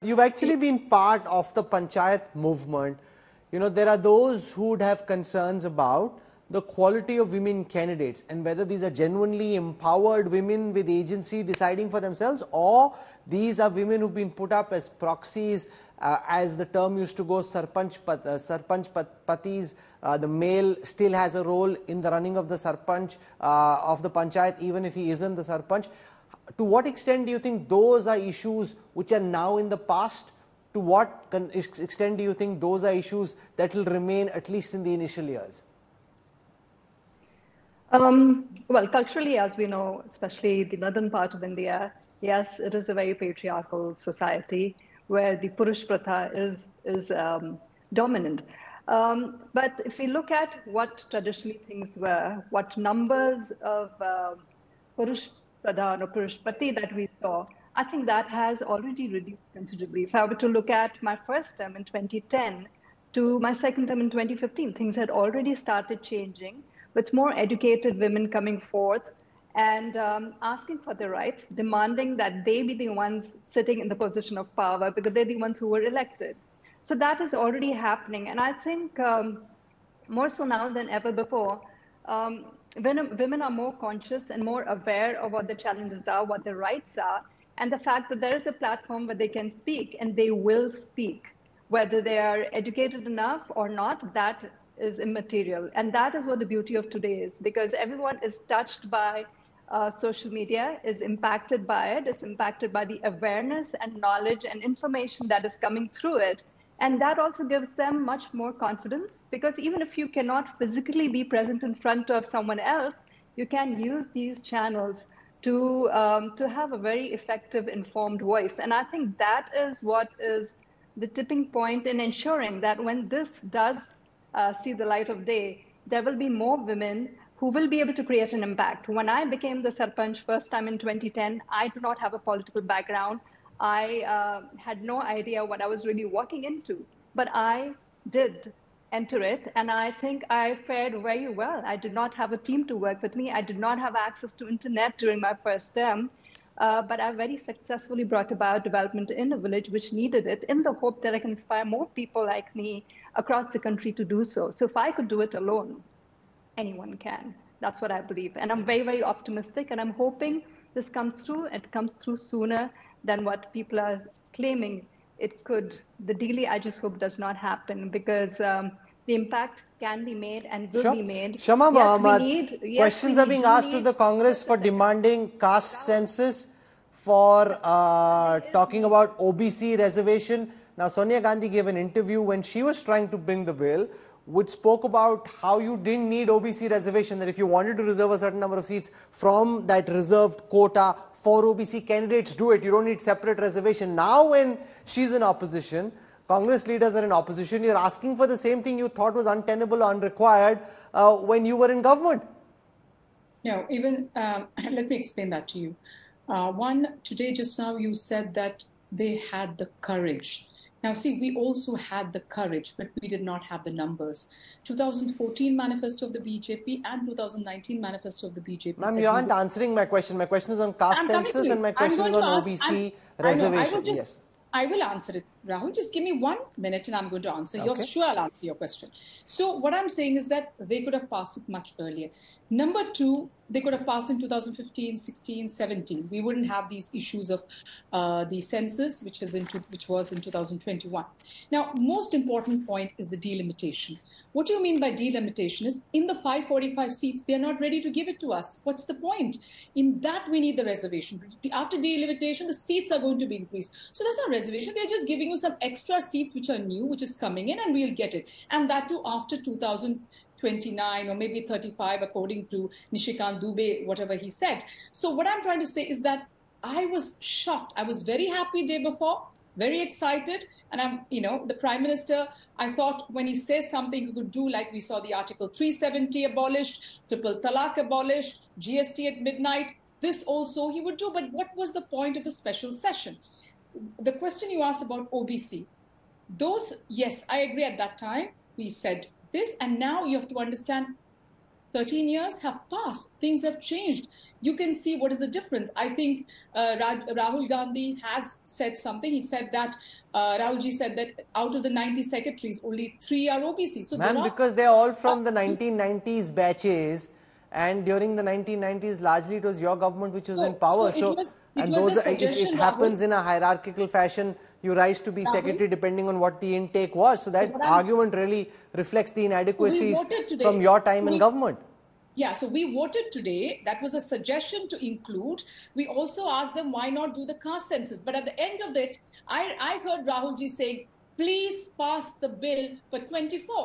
You've actually been part of the panchayat movement. You know, there are those who would have concerns about the quality of women candidates and whether these are genuinely empowered women with agency deciding for themselves, or these are women who've been put up as proxies, as the term used to go, sarpanch patis. The male still has a role in the running of the sarpanch of the panchayat, even if he isn't the sarpanch. To what extent do you think those are issues which are now in the past? To what extent do you think those are issues that will remain at least in the initial years? Well, culturally, as we know, especially the northern part of India, yes, it is a very patriarchal society where the Purush Pratha is dominant. But if we look at what traditionally things were, what numbers of Purush Pradhan or Purush Pati that we saw, I think that has already reduced considerably. If I were to look at my first term in 2010 to my second term in 2015, things had already started changing, with more educated women coming forth and asking for their rights, demanding that they be the ones sitting in the position of power because they're the ones who were elected. So that is already happening. And I think more so now than ever before, women are more conscious and more aware of what the challenges are, what their rights are, and the fact that there is a platform where they can speak and they will speak. Whether they are educated enough or not, that is immaterial. And that is what the beauty of today is, because everyone is touched by social media, is impacted by it, is impacted by the awareness and knowledge and information that is coming through it. And that also gives them much more confidence, because even if you cannot physically be present in front of someone else, you can use these channels to have a very effective, informed voice. And I think that is what is the tipping point in ensuring that when this does see the light of day, there will be more women who will be able to create an impact. When I became the Sarpanch first time in 2010, I do not have a political background. I had no idea what I was really walking into, but I did enter it, and I think I fared very well. I did not have a team to work with me. I did not have access to internet during my first term, but I very successfully brought about development in a village which needed it, in the hope that I can inspire more people like me across the country to do so. So if I could do it alone, anyone can. That's what I believe. And I'm very, very optimistic, and I'm hoping this comes through. It comes through sooner than what people are claiming it could. The delay, I just hope, does not happen, because the impact can be made and will be made. Shama yes, Mohammed, questions are being asked to the Congress for demanding caste census, for talking about OBC reservation. Now, Sonia Gandhi gave an interview when she was trying to bring the bill, which spoke about how you didn't need OBC reservation, that if you wanted to reserve a certain number of seats from that reserved quota for OBC candidates, do it. You don't need separate reservation. Now, when she's in opposition, Congress leaders are in opposition, you're asking for the same thing you thought was untenable or unrequired when you were in government. No, even, let me explain that to you. One, today just now you said that they had the courage. Now, see, we also had the courage, but we did not have the numbers. 2014 manifesto of the BJP and 2019 manifesto of the BJP. Ma'am, you aren't answering my question. My question is on caste census and my question is on OBC reservation. Yes. I will answer it, Rahul. Just give me 1 minute and I'm going to answer. Okay. You're sure I'll answer your question. So what I'm saying is that they could have passed it much earlier. Number two, they could have passed in 2015, 16, 17. We wouldn't have these issues of the census, which was in 2021. Now, most important point is the delimitation. What do you mean by delimitation is in the 545 seats, they're not ready to give it to us. What's the point? In that, we need the reservation. After delimitation, the seats are going to be increased. So that's our reservation. They're just giving you some extra seats which are new, which is coming in, and we'll get it. And that too after 2029 or maybe 35, according to Nishikant Dubey, whatever he said. So what I'm trying to say is that I was shocked. I was very happy day before, very excited. And I'm, the Prime Minister, I thought when he says something he could do, like we saw the Article 370 abolished, triple talaq abolished, GST at midnight, this also he would do. But what was the point of the special session? The question you asked about OBC, those, yes, I agree at that time, we said this, and now you have to understand 13 years have passed. Things have changed. You can see what is the difference. I think Rahul Gandhi has said something. He said that, Rahulji said that out of the 90 secretaries, only 3 are OBC. So ma'am, because they are all from the 1990s batches, and during the 1990s, largely it was your government which was in power. It happens in a hierarchical fashion. You rise to be secretary depending on what the intake was. So that argument really reflects the inadequacies from your time in government. Yeah, so we voted today. That was a suggestion to include. We also asked them why not do the caste census. But at the end of it, I heard Rahulji saying, please pass the bill for 24.